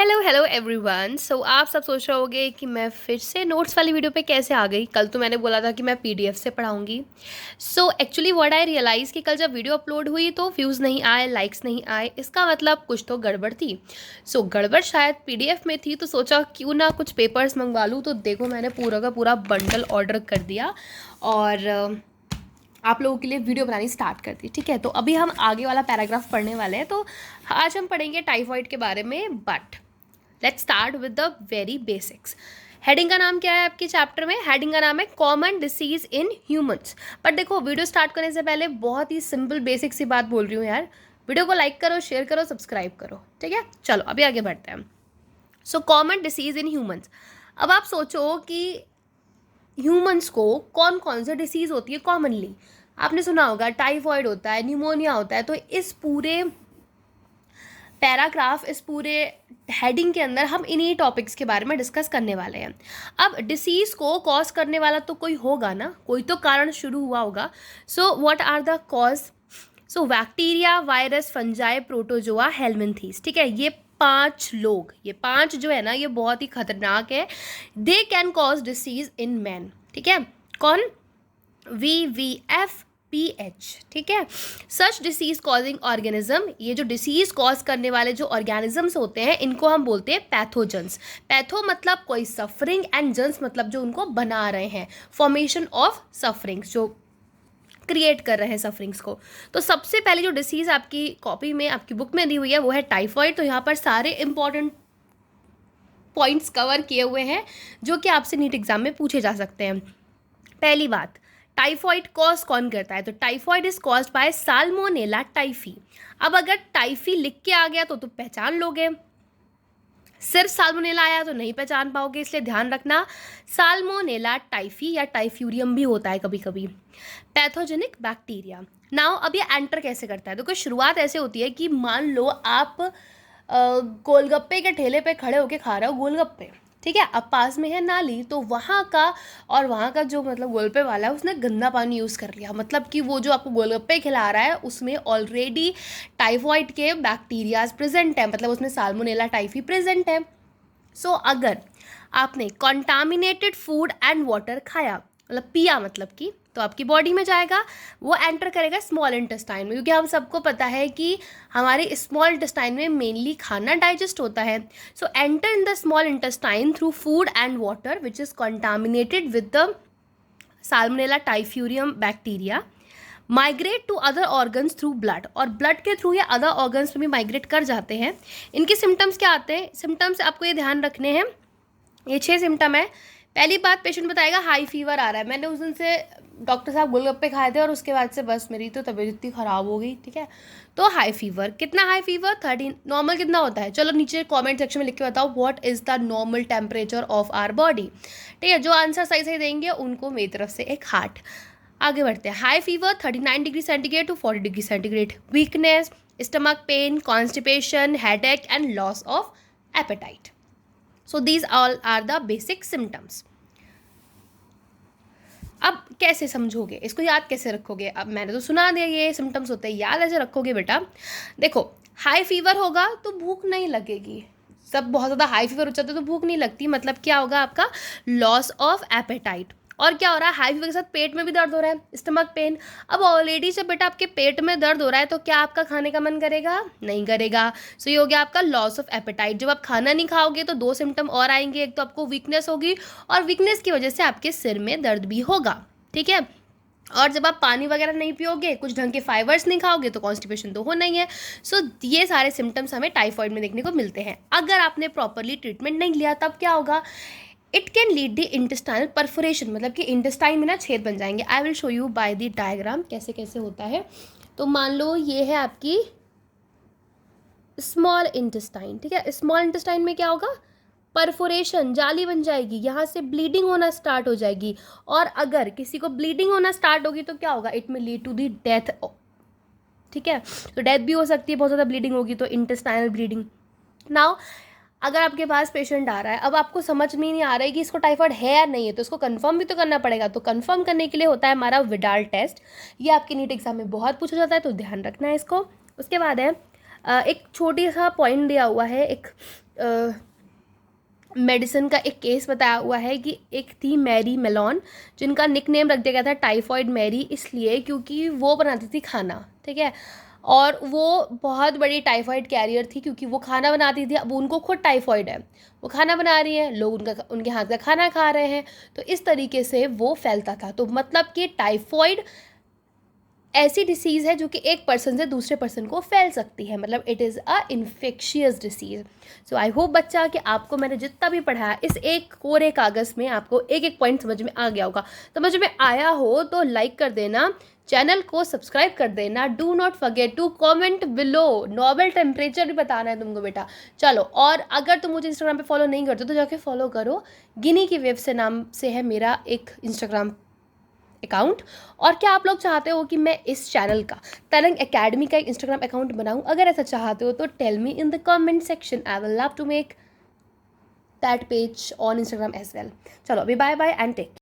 Hello hello everyone. सो आप सब सोच रहे होगे कि मैं फिर से नोट्स वाली वीडियो पे कैसे आ गई। कल तो मैंने बोला था कि मैं पीडीएफ से पढ़ाऊंगी। So actually what I realise कि कल जब वीडियो अपलोड हुई तो व्यूज़ नहीं आए, लाइक्स नहीं आए, इसका मतलब कुछ तो गड़बड़ थी। सो गड़बड़ शायद पीडीएफ में थी, तो सोचा क्यों ना कुछ पेपर्स मंगवा लूँ। तो देखो मैंने पूरा का पूरा बंडल ऑर्डर कर दिया और आप लोगों के लिए वीडियो बनानी स्टार्ट कर दी। ठीक है, तो अभी हम आगे वाला पैराग्राफ पढ़ने वाले हैं। तो आज हम पढ़ेंगे टाइफॉइड के बारे में, but let's start with the very basics. Heading का नाम क्या है आपके चैप्टर में? हेडिंग का नाम है common disease in humans. But देखो, वीडियो स्टार्ट करने से पहले बहुत ही सिंपल बेसिक सी बात बोल रही हूँ यार। वीडियो को लाइक करो, शेयर करो, सब्सक्राइब करो। ठीक है, चलो अभी आगे बढ़ते हैं। So common disease in humans. अब आप सोचो कि ह्यूमंस को कौन कौन सी डिसीज होती है कॉमनली। आपने सुना होगा टाइफॉइड होता है, न्यूमोनिया होता है। तो इस पूरे पैराग्राफ, इस पूरे हेडिंग के अंदर हम इन्हीं टॉपिक्स के बारे में डिस्कस करने वाले हैं। अब डिसीज़ को कॉज करने वाला तो कोई होगा ना, कोई तो कारण शुरू हुआ होगा। So what are the cause? So bacteria, virus, fungi, protozoa, helminthes. ठीक है, ये पांच जो है ना, ये बहुत ही खतरनाक है। They can cause disease in man. ठीक है, कौन? VVFPH। ठीक है, सच डिसीज कॉजिंग ऑर्गेनिज्म। ये जो डिसीज कॉज करने वाले जो ऑर्गेनिजम्स होते हैं, इनको हम बोलते हैं पैथोजेंस। पैथो मतलब कोई सफरिंग, एंड जन्स मतलब जो उनको बना रहे हैं, फॉर्मेशन ऑफ सफरिंग्स, जो क्रिएट कर रहे हैं सफरिंग्स को। तो सबसे पहले जो डिसीज आपकी कॉपी में, आपकी बुक में दी हुई है, वो है टाइफॉइड। तो यहाँ पर सारे इंपॉर्टेंट पॉइंट्स कवर किए हुए हैं जो कि आपसे नीट एग्जाम में पूछे जा सकते हैं। पहली बात, टाइफॉइड कॉज कौन करता है? तो typhoid is caused by salmonella typhi. अब अगर टाइफी लिख के आ गया तो पहचान लोगे, सिर्फ साल्मोनेला आया तो नहीं पहचान पाओगे, इसलिए ध्यान रखना साल्मोनेला टाइफी या टाइफ्यूरियम भी होता है कभी कभी। Pathogenic bacteria. नाउ अब ये एंटर कैसे करता है? तो कोई शुरुआत ऐसे होती है कि मान लो आप गोलगप्पे के ठेले पे खड़े होके खा रहे हो गोलगप्पे। ठीक है, अब पास में है नाली, तो वहाँ का जो मतलब गोलगप्पे वाला है, उसने गंदा पानी यूज़ कर लिया। मतलब कि वो जो आपको गोलगप्पे खिला रहा है उसमें ऑलरेडी टाइफॉइड के बैक्टीरियाज प्रेजेंट है, मतलब उसमें साल्मोनेला टाइफी प्रेजेंट है। सो अगर आपने कॉन्टामिनेटेड फूड एंड वाटर खाया, मतलब पिया, मतलब कि, तो आपकी बॉडी में जाएगा, वो एंटर करेगा स्मॉल इंटेस्टाइन में, क्योंकि हम सबको पता है कि हमारे स्मॉल इंटेस्टाइन में मेनली खाना डाइजेस्ट होता है। So enter in the small intestine through food and water which is contaminated with the Salmonella typhimurium bacteria, migrate to other organs through blood, और ब्लड के थ्रू या अदर ऑर्गन्स में भी migrate कर जाते हैं। इनके सिम्टम्स क्या आते हैं? सिम्टम्स आपको ये ध्यान रखने हैं, ये 6 सिम्टम है। पहली बात, पेशेंट बताएगा हाई फीवर आ रहा है। मैंने उस दिन से डॉक्टर साहब गोलगप्पे खाए थे और उसके बाद से बस मेरी तो तबीयत इतनी ख़राब हो गई। ठीक है, तो हाई फीवर, कितना हाई फीवर? 13। नॉर्मल कितना होता है? चलो नीचे कमेंट सेक्शन में लिख के बताओ what is the normal temperature of our body. ठीक है, जो आंसर सही सही देंगे उनको मेरी तरफ से एक हार्ट। आगे बढ़ते हैं। High fever 39 degree centigrade to 40 degree centigrade, weakness, stomach pain, constipation, headache and loss of appetite. So these all are the basic symptoms. अब कैसे समझोगे इसको, याद कैसे रखोगे? अब मैंने तो सुना दिया ये सिम्टम्स होते हैं, याद ऐसे रखोगे बेटा। देखो, हाई फीवर होगा तो भूख नहीं लगेगी। सब बहुत ज़्यादा हाई फीवर हो जाता है तो भूख नहीं लगती, मतलब क्या होगा? आपका लॉस ऑफ एपेटाइट। और क्या हो रहा है? हाई फीवर के साथ पेट में भी दर्द हो रहा है, स्टमक पेन। अब ऑलरेडी जब बेटा आपके पेट में दर्द हो रहा है तो क्या आपका खाने का मन करेगा? नहीं करेगा। सो ये हो गया आपका लॉस ऑफ एपेटाइट। जब आप खाना नहीं खाओगे तो 2 सिम्टम और आएंगे, एक तो आपको वीकनेस होगी, और वीकनेस की वजह से आपके सिर में दर्द भी होगा। ठीक है, और जब आप पानी वगैरह नहीं पियोगे, कुछ ढंग के फाइबर्स नहीं खाओगे, तो कॉन्स्टिपेशन तो होना ही है। सो ये सारे सिम्टम्स हमें टाइफॉइड में देखने को मिलते हैं। अगर आपने प्रॉपरली ट्रीटमेंट नहीं लिया तब क्या होगा? It can lead the intestinal perforation, मतलब कि इंटेस्टाइन में ना छेद बन जाएंगे। I will show you by the diagram कैसे कैसे होता है। तो मान लो ये है आपकी स्मॉल इंटेस्टाइन। ठीक है, स्मॉल इंटेस्टाइन में क्या होगा? परफोरेशन, जाली बन जाएगी, यहाँ से ब्लीडिंग होना स्टार्ट हो जाएगी। और अगर किसी को ब्लीडिंग होना स्टार्ट होगी तो क्या होगा? इट में लीड टू दी डेथ। ठीक है, तो डेथ भी हो सकती है, बहुत ज़्यादा ब्लीडिंग होगी तो इंटेस्टाइनल ब्लीडिंग। नाउ अगर आपके पास पेशेंट आ रहा है, अब आपको समझ में नहीं आ रहा है कि इसको टाइफाइड है या नहीं है, तो इसको कंफर्म भी तो करना पड़ेगा। तो कंफर्म करने के लिए होता है हमारा विडाल टेस्ट। ये आपके नीट एग्जाम में बहुत पूछा जाता है, तो ध्यान रखना है इसको। उसके बाद है एक छोटी सा पॉइंट दिया हुआ है, एक मेडिसिन का एक केस बताया हुआ है कि एक थी मैरी मेलोन, जिनका निकनेम रख दिया गया था टाइफॉइड मैरी, इसलिए क्योंकि वो बनाती थी खाना, ठीक है, और वो बहुत बड़ी टाइफॉइड कैरियर थी क्योंकि वो खाना बनाती थी। अब उनको खुद टाइफॉइड है, वो खाना बना रही है, लोग उनके हाथ का खाना खा रहे हैं, तो इस तरीके से वो फैलता था। तो मतलब कि टाइफॉइड ऐसी डिसीज़ है जो कि एक पर्सन से दूसरे पर्सन को फैल सकती है, मतलब it is a infectious disease. So I hope बच्चा कि आपको मैंने जितना भी पढ़ाया इस एक कोरे कागज़ में आपको एक एक पॉइंट समझ में आ गया होगा। समझ में आया हो तो लाइक कर देना, चैनल को सब्सक्राइब कर देना, do not forget to comment below, normal temperature भी बताना है तुमको बेटा। चलो, और अगर तुम मुझे इंस्टाग्राम पे फॉलो नहीं करते तो जाके फॉलो करो, गिनी की वेव से नाम से है मेरा एक इंस्टाग्राम अकाउंट। और क्या आप लोग चाहते हो कि मैं इस चैनल का तरंग एकेडमी का एक इंस्टाग्राम अकाउंट बनाऊं? अगर ऐसा चाहते हो तो tell me in the comment section, I will love to make that page on Instagram as well. चलो अभी बाय बाय एंड टेक